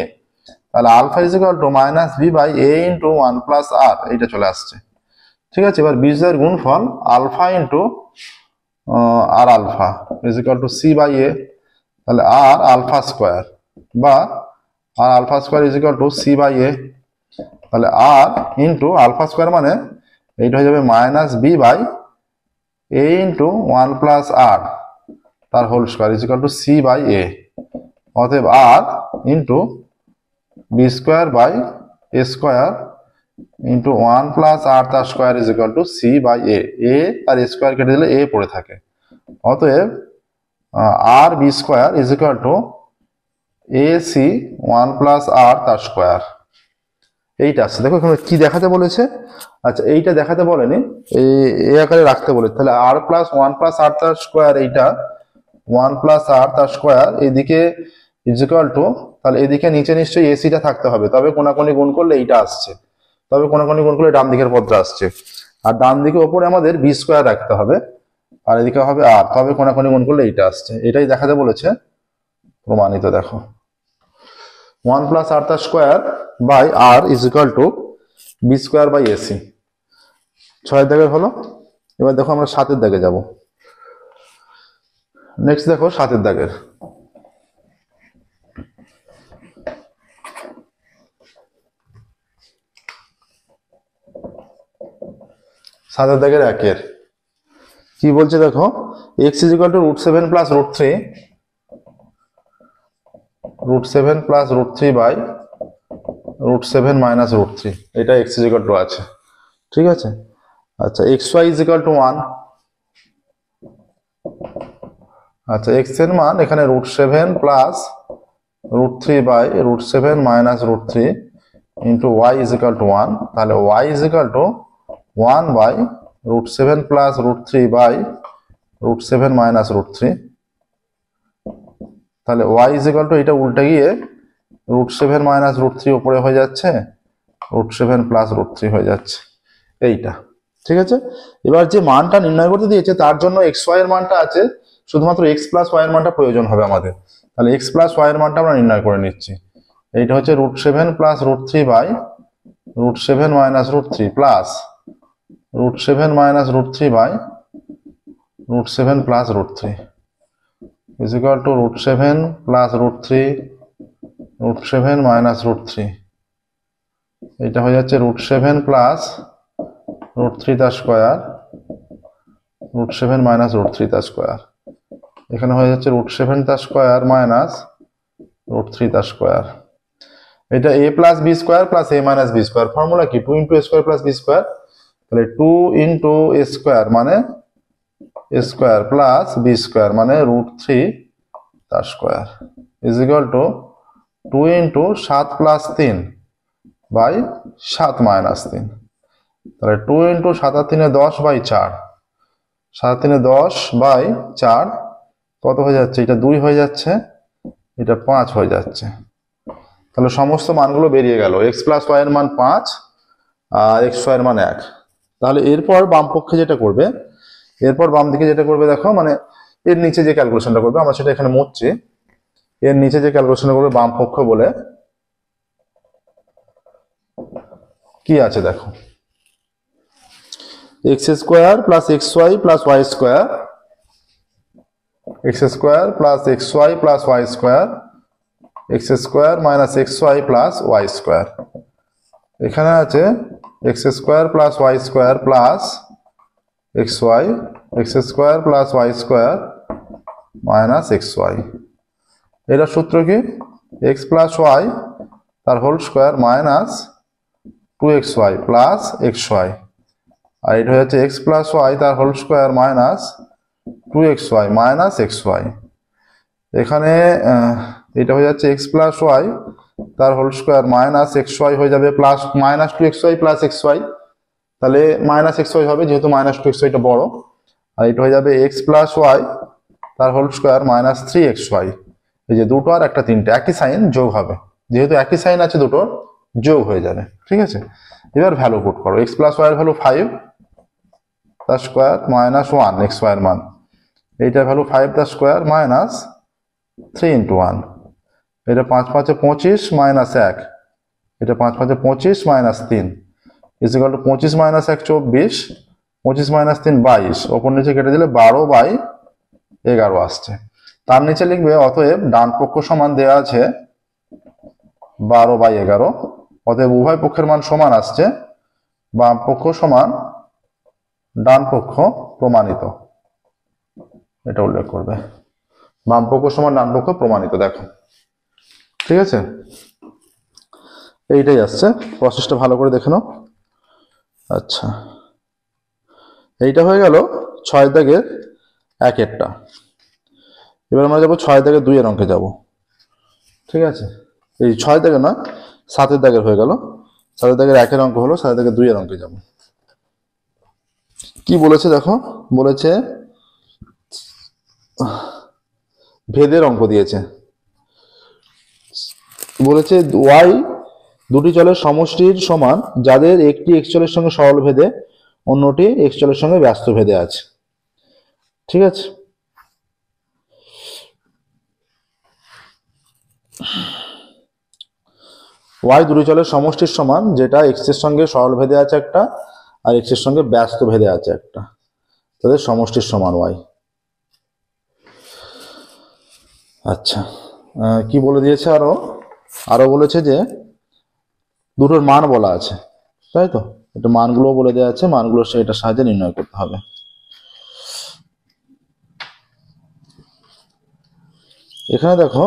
তাহলে alpha is equal to minus b by a into 1 plus r, এইটা চলে আসছে। ঠিক আছে, এবার বীজদ্বয়ের গুণফল alpha into r alpha is equal to c by a. তাহলে আর আলফা স্কোয়ার বা r alpha square is equal to c by a. তাহলে আর ইন্টু আলফা স্কোয়ার মানে এইটা হয়ে যাবে minus b by a into 1 plus আর তার whole square is equal to c by a. অতএব r into b square by A square into 1 plus আর তার square is equal to c by a. A আর a square কেটে দিলে a পড়ে থাকে। অতএব r b square is equal to a C 1 plus আর তার square. এইটা আসছে। দেখো এখানে কি দেখাতে বলেছে? আচ্ছা, এইটা দেখাতে বলেনি, এই আকারে রাখতে বলেছে। তাহলে আর প্লাস 1 প্লাস আর তার স্কোয়ার, এইটা 1 প্লাস আর তার স্কোয়ার এদিকে ইজ ইকুয়াল টু, তাহলে এদিকে নিচে নিশ্চয়ই এসিটা থাকতে হবে, তবে কোনাকুনি গুণ করলে এইটা আসছে, তবে কোনাকুনি গুণ করলে ডান দিকের পদটা আসছে। আর ডান দিকে ওপরে আমাদের বি স্কোয়ার রাখতে হবে, আর এদিকে হবে আর, তবে কোনাকুনি গুণ করলে এইটা আসছে। এটাই দেখাতে বলেছে, প্রমাণিত। দেখো 1 প্লাস আর তার square by R is equal to B square by AC. 6 দাগের হলো। এবার দেখো আমরা 7 দাগে যাব। নেক্সট দেখো 7 দাগের। সাতের দাগের 1 কি বলছে দেখো, x is equal to √7 plus √3, √7 plus √3 by √7 minus √3, এটা x ইজ ইকুয়াল টু আছে। ঠিক আছে, আচ্ছা xy ইজ ইকুয়াল টু 1। আচ্ছা, x এর মান এখানে √7 plus √3 by √7 minus √3 into y is equal to 1। তাহলে y is equal to 1 by √7 plus √3 by √7 minus √3। তাহলে y ইজ ইকুয়াল টু, এটা উল্টে গিয়ে √7 মাইনাস √3 উপরে হয়ে যাচ্ছে, √7 প্লাস √3 হয়ে যাচ্ছে এইটা। ঠিক আছে, এবার যে মানটা নির্ণয় করতে দিয়েছে তার জন্য xy এর মানটা আছে, শুধুমাত্র x প্লাস y এর মানটা প্রয়োজন হবে আমাদের। তাহলে x প্লাস y এর মানটা আমরা নির্ণয় করে নিচ্ছি। এইটা হচ্ছে √7 plus √3 by √7 minus √3 plus √7 minus √3 by √7 plus √3 is equal to √7 plus √3 √7 minus √3। এটা হয়ে যাচ্ছে √7 প্লাস √3 তার স্কোয়ার, √7 মাইনাস √3 তার স্কোয়ার। এখানে হয়ে যাচ্ছে √7 তার স্কোয়ার মাইনাস √3 তার স্কোয়ার। এটা a plus B square plus a minus B square. Formula কি? 2 into a square plus B square. তাহলে 2 ইন্টু a স্কোয়ার মানে a square plus B square মানে √3 তার square is equal to 2 into 7 plus 3 by 7 minus 3। তাহলে 2 into 7 R 3 10 by 4, 7 3 10 by 4 কত হয়ে যাচ্ছে? এটা 2 হয়ে যাচ্ছে, এটা 5 হয়ে যাচ্ছে। তাহলে সমস্ত মানগুলো বেরিয়ে গেল, x প্লাস y এর মান 5 আর xy এর মান 1। তাহলে এরপর বাম পক্ষে যেটা করবে, এরপর বাম দিকে যেটা করবে দেখো, মানে এর নিচে যে ক্যালকুলেশনটা করবে, আমরা সেটা এখানে মুছছি, এর নিচে যে ক্যালকুলেশনটা করবে বাম পক্ষ বলে কি আছে দেখো, x square plus xy plus y square, x square plus xy plus y square x square minus x y plus y square. এখানে আছে x square plus y square plus x y, x square plus y square minus x y. এটার সূত্র কি? X plus Y তার whole square minus 2xy plus x y, আর এটা হচ্ছে x plus Y তার whole square minus 2xy minus x Y. এখানে এটা হয়ে যাচ্ছে এক্স প্লাস ওয়াই তার whole square minus x Y হয়ে যাবে plus minus 2xy plus x Y, তাহলে মাইনাস এক্স ওয়াই হবে যেহেতু মাইনাস 2xyটা বড়, আর এটা হয়ে যাবে এক্স প্লাস ওয়াই তার হোল স্কোয়ার মাইনাস 3xy। এই যে দুটো আর একটা তিনটে একই সাইন যোগ হবে, যেহেতু একই সাইন আছে দুটো যোগ হয়ে যাবে। ঠিক আছে, এবার ভ্যালু পুট করো। এক্স প্লাস ওয়াই এর ভ্যালু 5 তার স্কোয়ার মাইনাস 1 এক্স ওয়াই এর মান, এইটার ভ্যালু 5 তার স্কোয়ার মাইনাস 3 ইন্টু 1, এটা 5 5 25 মাইনাস 1, এটা 5 5 25 minus 3 equal to 25 minus 1 24, 25 minus 3 22, ওপর নিচে কেটে দিলে 12/11 আসছে। তার নিচে লিখবে অতএব ডান পক্ষ সমান দেওয়া আছে 12/11, অতএব উভয় পক্ষের মান সমান আসছে, বাম পক্ষ সমান ডান পক্ষ প্রমাণিত, এটা উল্লেখ করবে। বাম পক্ষ সমান ডান পক্ষ প্রমাণিত, দেখো ঠিক আছে, এইটাই আসছে। প্রসেসটা ভালো করে দেখে নাও। আচ্ছা, এইটা হয়ে গেল 6 দাগের 1-এরটা। এবার আমরা যাবো 6 দাগের 2 এর অঙ্কে যাব। ঠিক আছে, এই 6 দাগের না 7 দাগের হয়ে গেল। 7 দাগের 1-এর অঙ্ক হলো, 7 দাগের 2 এর অঙ্কে যাব। কি বলেছে দেখো, বলেছে ভেদের অঙ্ক দিয়েছে। বলেছে ওয়াই দুটি চলের সমষ্টির সমান যাদের একটি এক্স চলের সঙ্গে সরল ভেদে অন্যটি এক্স চলের সঙ্গে ব্যস্ত ভেদে আছে। ঠিক আছে, ওয়াই দুটি চলের সমষ্টির সমান যেটা এক্স এর সঙ্গে সরল ভেদে আছে একটা আর এক্স এর সঙ্গে ব্যস্ত ভেদে আছে একটা, তাদের সমষ্টির সমান ওয়াই। আচ্ছা, কি বলে দিয়েছে আরো বলেছে যে দুটোর মান বলা আছে, তাই তো, এটা মানগুলো বলে দেওয়া আছে, মানগুলো এটার সাহায্যে নির্ণয় করতে হবে। এখানে দেখো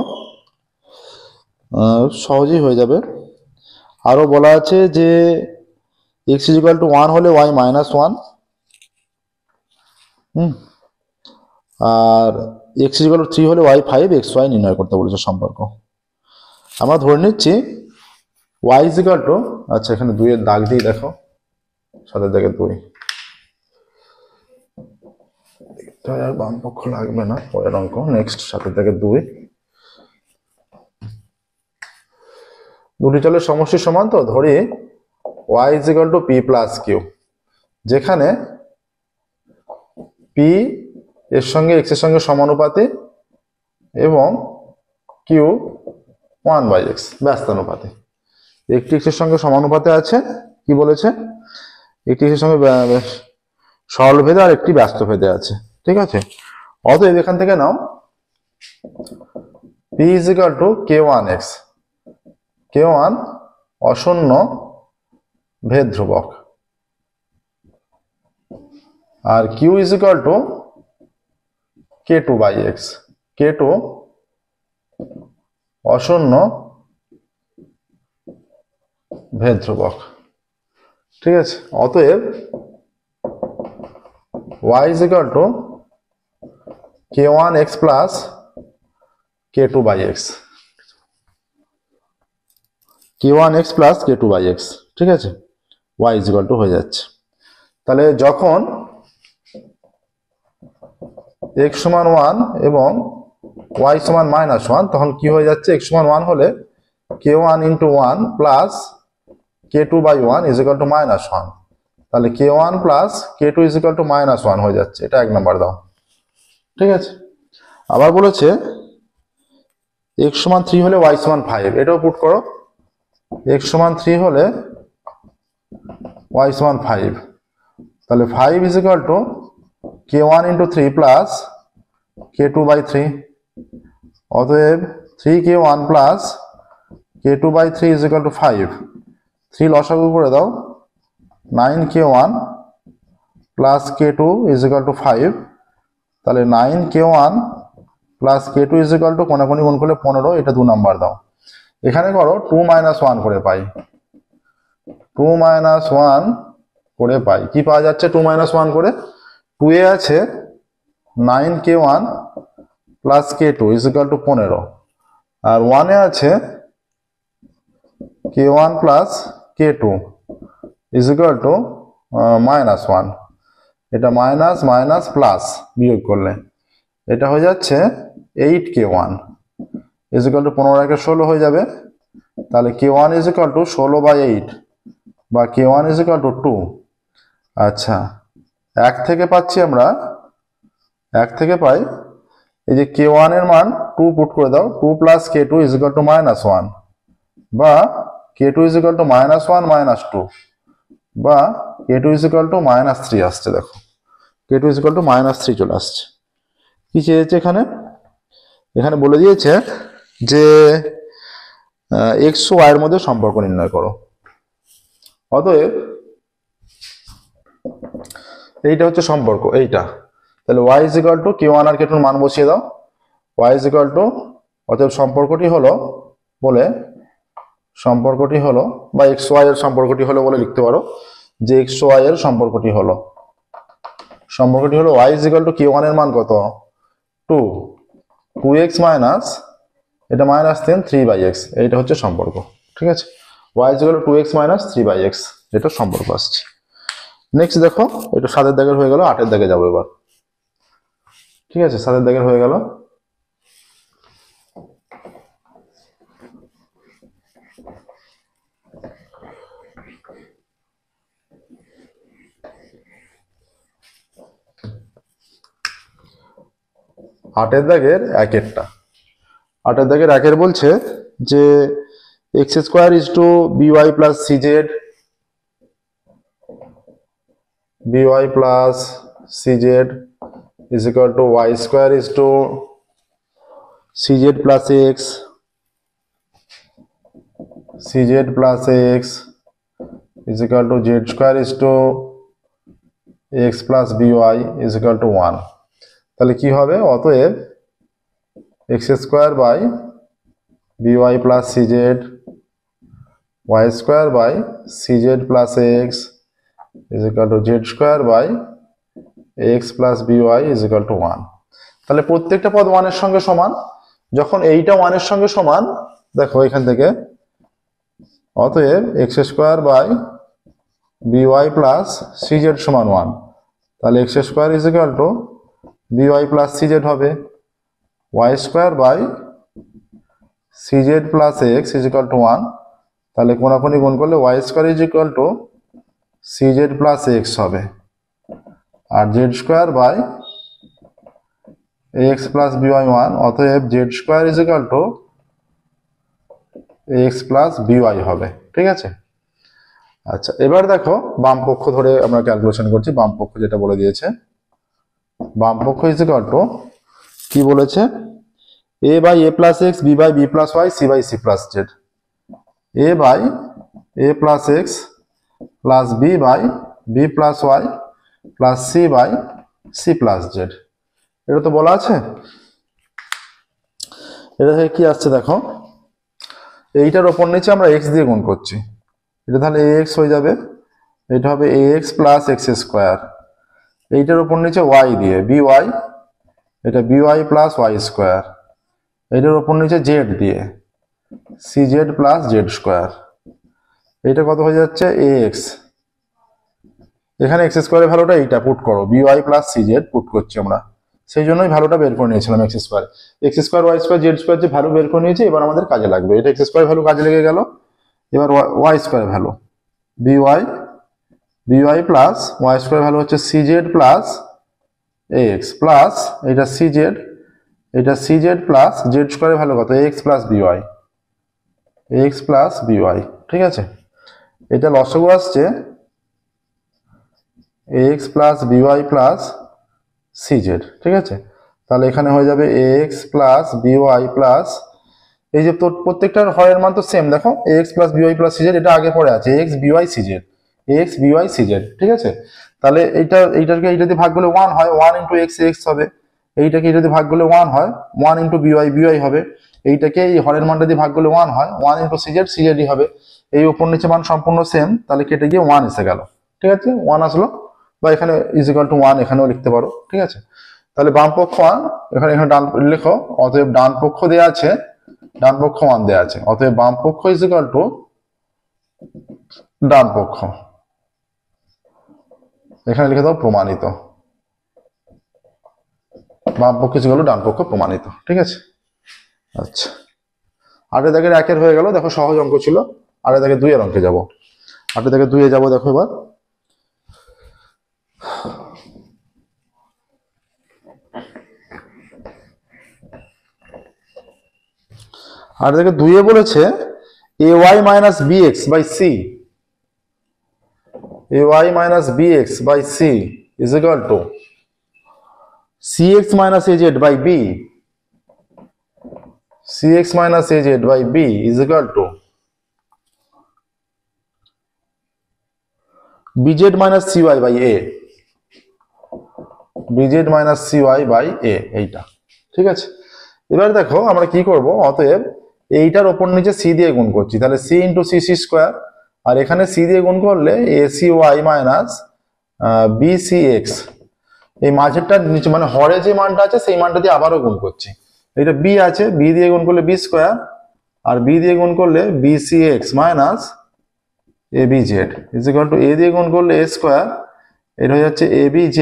সহজেই হয়ে যাবে। আরো বলা আছে যে x ইকুয়াল টু 1 হলে y মাইনাস 1, আর x ইকুয়াল টু 3 হলে y 5 xy নির্ণয় করতে বলেছে সম্পর্ক। আমরা ধরে নিচ্ছি y ইকুয়াল টু, আচ্ছা এখানে 2 এর দাগ দিয়ে দেখো, 7 দাগের 2, এটা আর বাম পক্ষ লাগবে না, পরের অঙ্ক নেক্সট 7 দাগের 2। দুটি চলের সমষ্টির সমান, তো ধরি y equal to p plus Q, যেখানে p এর সঙ্গে x এর সঙ্গে সমানুপাতে এবং q 1/x ব্যস্তানুপাতে। একটি x এর সঙ্গে সমানুপাতে আছে, কি বলেছে, একটি x এর সঙ্গে সরল ভেদে আর একটি ব্যস্ত ভেদে আছে। ঠিক আছে, অতএব এখান থেকে নাও p equal to k1x, k1 অশূন্য ভেদ ধ্রুবক, আর q equal to k2/x, k2 অশূন্য ভেদ ধ্রুবক। ঠিক আছে, অতএব y equal two k1x plus k2/x, k1x plus k2/x। ঠিক আছে, y ইকুয়াল টু হয়ে যাচ্ছে। তাহলে যখন x সমান 1 এবং y সমান -1, তখন কি হয়ে যাচ্ছে, x সমান 1 হলে k1 into 1 plus k2/1 is equal to -1, তাহলে k1 plus k2 is equal to -1 হয়ে যাচ্ছে। এটা 1 নাম্বার দাও। ঠিক আছে, আবার বলেছে x সমান 3 হলে y সমান 5, এটাও পুট করো। x সমান 3 হলে y সমান 5, তাহলে 5 is equal to k1 into 3 plus k2/3, অতএব 3k1 plus k2/3 is equal two 5। 3 লসাগু করে দাও, 9k1 plus k2 is equal two 5। তাহলে 9k1 plus k2 is equal two কোনাকুনি গুণ করলে 15, এটা 2 নাম্বার দাও। এখানে করো 2 - 1 করে পাই, 2 - 1 করে পাই। কি পাওয়া যাচ্ছে 2 - 1 করে? 2 এ আছে 9k1 plus k2 is equal two 15, আর 1 এ আছে k1 plus k2 is equal to -1। এটা মাইনাস মাইনাস প্লাস বিয়োগ করলে এটা হয়ে যাচ্ছে 8k1 ইজ ইকুয়াল টু 15 একে 16 হয়ে যাবে। তাহলে k1 ইজ ইকুয়াল টু 16/8 বা k1 ইজ ইকুয়াল টু 2। আচ্ছা, 1 থেকে পাচ্ছি আমরা, 1 থেকে পাই এই যে k1 এর মান 2 পুট করে দাও, 2 plus k2 is equal to -1 বা k2 ইজ ইকুয়াল টু -1 - 2 বা k2 ইজ ইকুয়াল টু -3 আসছে। দেখো k2 ইজ ইকুয়াল টু -3 চলে আসছে। কি চেয়েছে এখানে? এখানে বলে দিয়েছে যে x ও y এর মধ্যে সম্পর্ক নির্ণয় করো। অতএব এইটা হচ্ছে সম্পর্ক, এইটা। তাহলে y is equal to k1 আর k2 এর মান বসিয়ে দাও, y ইজ ইকুয়াল টু, অতএব সম্পর্কটি হলো বলে, সম্পর্কটি হলো বা x y এর সম্পর্কটি হলো বলে লিখতে পারো যে x y এর সম্পর্কটি হলো y is equal to k1 এর মান কত? 2, 2x মাইনাস এটা -10 3/x, এইটা হচ্ছে সম্পর্ক। ঠিক আছে, y is equal two 2x minus 3/x, এটা সম্পর্ক আসছে। নেক্সট দেখো, এটা 7 এর দাগের হয়ে গেল, 8 এর দাগে যাবো এবার। ঠিক আছে, 7 এর দাগের হয়ে গেল। আটের দাগের একেরটা, 8 দাগের একের বলছে যে x² is to by plus cz is equal to y² is to cz plus x is equal to z² is to x plus by is equal to 1। তাহলে কি হবে? অতএব x² by by plus cz, y² by cz plus x is equal to z² by x plus by is equal to 1। তাহলে প্রত্যেকটা পদ 1 এর সঙ্গে সমান। যখন এইটা 1 এর সঙ্গে সমান, দেখো এখান থেকে, অতএব x² by by plus cz সমান 1। তাহলে x² is equal to by plus cz হবে, y² by cz plus x is equal to 1। তাহলে কোনাকুনি গুণ করলে y² is equal to cz plus x হবে, আর z² by x plus by 1। অতএব z² is equal to x plus by হবে। ঠিক আছে, আচ্ছা এবার দেখো বাম পক্ষ ধরে আমরা ক্যালকুলেশন করছি। বাম পক্ষ যেটা বলে দিয়েছে, বাম পক্ষ ইজ ইকুয়াল টু কি বলেছে? a by a plus x, b by b plus y, c by c plus z। a by a plus x plus b by b plus y plus c by c plus z, এটা তো বলা আছে। এটা থেকে কি আসছে দেখো, এইটার ওপর নিচে আমরা x দিয়ে গুণ করছি, এটা তাহলে ax হয়ে যাবে, এটা হবে ax প্লাস x²। এইটার উপর নিচে y দিয়ে by, এটা by প্লাস y²। এইটার উপর নিচে z দিয়ে cz প্লাস z²। এইটা কত হয়ে যাচ্ছে? ax। এখানে x² এর ভ্যালুটা এইটা পুট করো, by প্লাস cz পুট করছি আমরা, সেই জন্যই ভ্যালুটা বের করে নিয়েছিলাম x²। x² y² z² যে ভ্যালু বের করে নিয়েছি, এবার আমাদের কাজে লাগবে। এটা x² ভ্যালু কাজে লেগে গেল। এবার y² value by plus y² value হচ্ছে cz প্লাস ax প্লাস এটা cz প্লাস z² এর ভ্যালু কত? ax plus by। ঠিক আছে, এটা লসাগু আসছে ax plus by plus cz। ঠিক আছে, তাহলে এখানে হয়ে যাবে ax প্লাস by প্লাস এই যে তোর প্রত্যেকটার হরের মান তো সেম, দেখো ax plus by plus CZ, এটা আগে পরে আছে ax by CZ, ax by CZ, ঠিক আছে। তাহলে এইটাকে এইটা দিয়ে ভাগ করলে 1 হয়, 1 ইন্টু এক্স এক্স হবে, এইটাকে এটা দিয়ে ভাগ করলে 1 হয়, 1 ইন্টু বিওয়াই বিওয়াই হবে, এইটাকে এই হরের মানটা দিয়ে ভাগ করলে 1 হয়, 1 ইন্টু সিজেড সিজেডই হবে। এই উপর নিচে মান সম্পূর্ণ সেম, তাহলে কেটে গিয়ে 1 এসে গেল, ঠিক আছে, 1 আসলো, বা এখানে ইজ ইকুয়াল টু 1 এখানেও লিখতে পারো, ঠিক আছে। তাহলে বাম পক্ষ 1, এখানে এখানে ডান লেখো, অতএব ডান পক্ষ দেওয়া আছে, ডান পক্ষ 1 দেওয়া আছে, অতএব বাম পক্ষ ইজ ইকুয়াল টু ডান পক্ষ, এখানে লিখে দাও প্রমাণিত, বাম পক্ষ ইজ ইকুয়াল টু ডান পক্ষ প্রমাণিত, ঠিক আছে। আচ্ছা, 8 দাগের 1 হয়ে গেল, দেখো সহজ অঙ্ক ছিল। 8 দাগের 2 এর অঙ্কে যাবো, 8 দাগের 2 এ যাবো, দেখো এবার 8 দাগের 2 এ বলেছে ay minus bx by c, ay minus bx by c is equal to cx minus az by b, cx minus az by b is equal to bz minus cy by a, bz minus cy by a, এইটা, ঠিক আছে। এবার দেখো আমরা কি করব, অতএব এইটার উপর নিচে c দিয়ে গুণ করছি, তাহলে c into c c square, আর এখানে c দিয়ে গুণ করলে acy মাইনাস bcx, এই মাঝেরটার নিচে মানে হরে যে মানটা আছে সেই মানটা দিয়ে আবারও গুণ করছি। এটা b আছে, b দিয়ে গুণ করলে b স্কোয়ার, আর b দিয়ে গুণ করলে bcx minus abz is equal to a দিয়ে গুণ করলে a স্কোয়ার, এটা হয়ে যাচ্ছে abz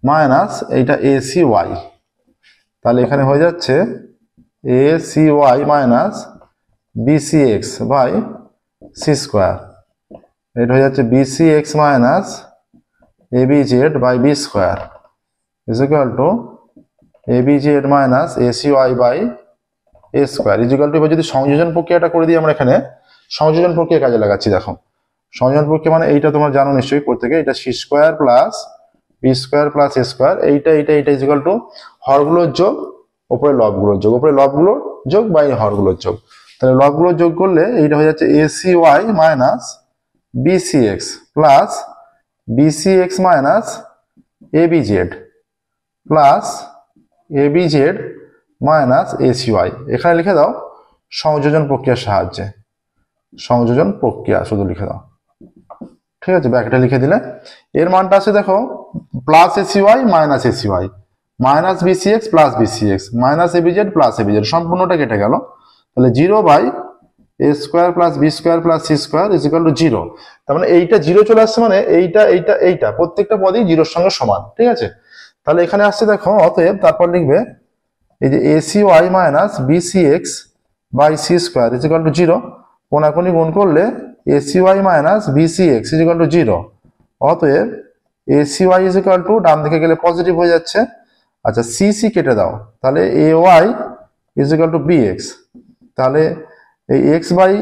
মাইনাস এইটা acy, তাহলে এখানে হয়ে যাচ্ছে acy minus bcx by c square, এটা হয়ে যাচ্ছে bcx minus abz by b square is equal to abz minus acy by a square is equal to, এবার যদি সংযোজন প্রক্রিয়াটা করে দিই আমরা, এখানে সংযোজন প্রক্রিয়া কাজে লাগাচ্ছি। দেখো সংযোজন প্রক্রিয়া মানে এইটা তোমরা জানো নিশ্চয়ই করতে গিয়ে, এটা c square plus b square plus a square, এইটা ইজ ইকুয়াল টু হরগুলোর যোগ উপরে লবগুলোর যোগ, উপরে লবগুলোর যোগ বা এই হরগুলোর যোগ, তাহলে লবগুলোর যোগ করলে এইটা হয়ে যাচ্ছে acy minus bcx plus bcx minus abz plus abz minus acy, এখানে লিখে দাও সংযোজন প্রক্রিয়ার সাহায্যে, সংযোজন প্রক্রিয়া শুধু লিখে দাও, ঠিক আছে, ব্র্যাকেটে লিখে দিলে এর মানটা আছে দেখো plus acy minus acy minus bcx plus bcx minus abz plus abz, সম্পূর্ণটা কেটে গেল, তাহলে 0 by a square plus b square plus c square is equal to 0, তার মানে এইটা 0 চলে আসছে, মানে এইটা প্রত্যেকটা পদই 0 এর সঙ্গে সমান, ঠিক আছে। তাহলে এখানে আসছে দেখো, অতএব তারপর লিখবে এই যে acy minus bcx by c square is equal to 0, কোনাকুনি গুণ করলে acy minus bcx is equal to 0, অতএব acy ইজ ইকুয়াল টু, ডান দিকে গেলে পজিটিভ হয়ে যাচ্ছে, আচ্ছা c কেটে দাও, তাহলে ay is equal two bx, তাহলে এই x বাই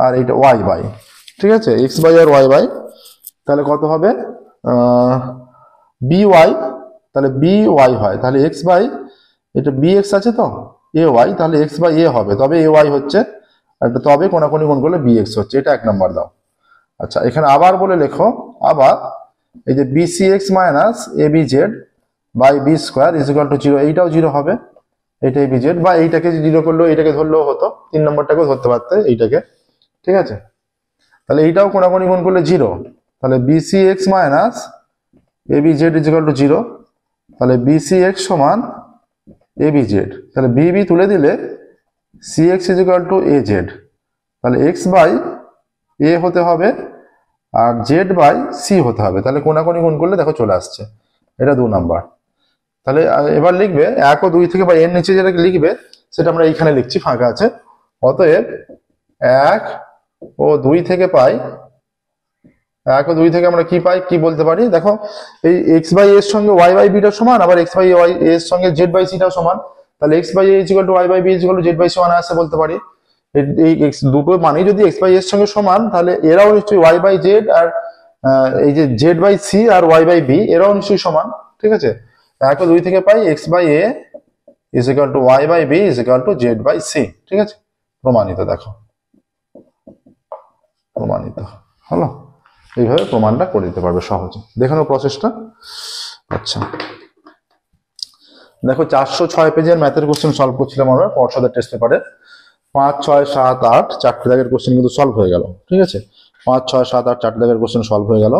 আর এইটা y বাই, ঠিক আছে, x বাই আর y বাই, তাহলে কত হবে by, তাহলে by হয়, তাহলে x বাই এটা bx আছে তো ay, তাহলে x বাই a হবে, তবে ay হচ্ছে, একটা তবে কোনাকুনি গুণ করলে bx হচ্ছে, এটা 1 নাম্বার দাও। আচ্ছা এখানে আবার বলে লেখো, আবার এই যে bcx minus abz by b square is equal to 0, এইটাও 0 হবে, এটা abz, বা এইটাকে 0 করলেও এইটাকে ধরলেও হতো, 3 নম্বরটাকেও ধরতে পারতে এইটাকে, ঠিক আছে। তাহলে এইটাও কোনাকুনি গুণ করলে 0, তাহলে bcx minus abz is equal to 0, তাহলে bcx সমান abz, তাহলে b তুলে দিলে cx is equal two az, তাহলে x বাই a হতে হবে আর z বাই c হতে হবে, তাহলে কোনাকুনি গুণ করলে দেখো চলে আসছে, এটা 2 নাম্বার। তাহলে এবার লিখবে 1 ও 2 থেকে বা এর নিচে যেটা লিখবে সেটা আমরা এইখানে লিখছি, ফাঁকা আছে, অতএব 1 ও 2 থেকে পাই, 1 ও 2 থেকে আমরা কি পাই, কি বলতে পারি, দেখো এই x বাই a এর সঙ্গে y বাই b টা সমান, আবার x বাই a এর সঙ্গে z বাই c টাও সমান, তাহলে x by a is equal to y by b is equal to z by c অনায়াসে বলতে পারি। এই x দুটো মানে যদি x বাই a এর সঙ্গে সমান, তাহলে এরাও নিশ্চয়ই y বাই z, আর এই যে z বাই c আর y বাই b এরাও নিশ্চয়ই সমান, ঠিক আছে। 1 ও 2 থেকে পাই x by a is equal to Y by B is equal to Z by C. ঠিক আছে, প্রমাণিত। দেখো প্রমাণিত হলো, এইভাবে প্রমাণটা করে দিতে পারবে সহজে। দেখানো প্রসেসটা। আচ্ছা দেখো 406 পেজের ম্যাথের কোশ্চেন সলভ করছিলাম আমরা পর্ষদের টেস্ট পেপারে। 5, 6, 7, 8 চারটে দাগের কোশ্চেন কিন্তু সলভ হয়ে গেল। ঠিক আছে, 5, 6, 7, 8 চারটে দাগের কোশ্চেন সলভ হয়ে গেল।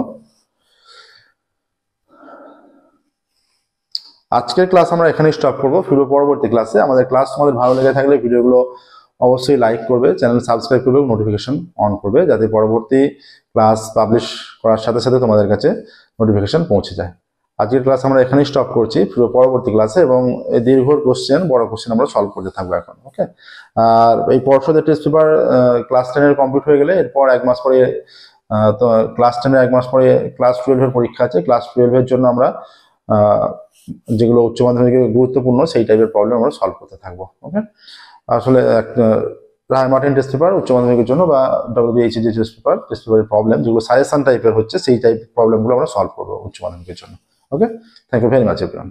আজকের ক্লাস আমরা এখানেই স্টপ করবো। ফিরবো পরবর্তী ক্লাসে। আমাদের ক্লাস তোমাদের ভালো লেগে থাকলে ভিডিওগুলো অবশ্যই লাইক করবে, চ্যানেল সাবস্ক্রাইব করবে, নোটিফিকেশন অন করবে, যাতে পরবর্তী ক্লাস পাবলিশ করার সাথে সাথে তোমাদের কাছে নোটিফিকেশন পৌঁছে যায়। আজকের ক্লাস আমরা এখানেই স্টপ করছি, ফিরবো পরবর্তী ক্লাসে, এবং এই দীর্ঘ কোশ্চেন, বড় কোশ্চেন আমরা সলভ করতে থাকবো এখন। ওকে, আর এই পর্ষদের টেস্ট পেপার ক্লাস 10 কমপ্লিট হয়ে গেলে এরপর 1 মাস পরে তো ক্লাস 10 1 মাস পরে ক্লাস 12 পরীক্ষা আছে। ক্লাস 12 জন্য আমরা যেগুলো উচ্চ মাধ্যমিকে গুরুত্বপূর্ণ সেই টাইপের প্রবলেম আমরা সলভ করতে থাকবো। ওকে, আসলে রায় মার্টিন টেস্ট পেপার উচ্চ মাধ্যমিকের জন্য বা WBHG টেস্ট পেপারের প্রবলেম যেগুলো সাজেশন টাইপের হচ্ছে, সেই টাইপ প্রবলেমগুলো আমরা সলভ করবো উচ্চ মাধ্যমিকের জন্য। Okay, thank you very much everyone.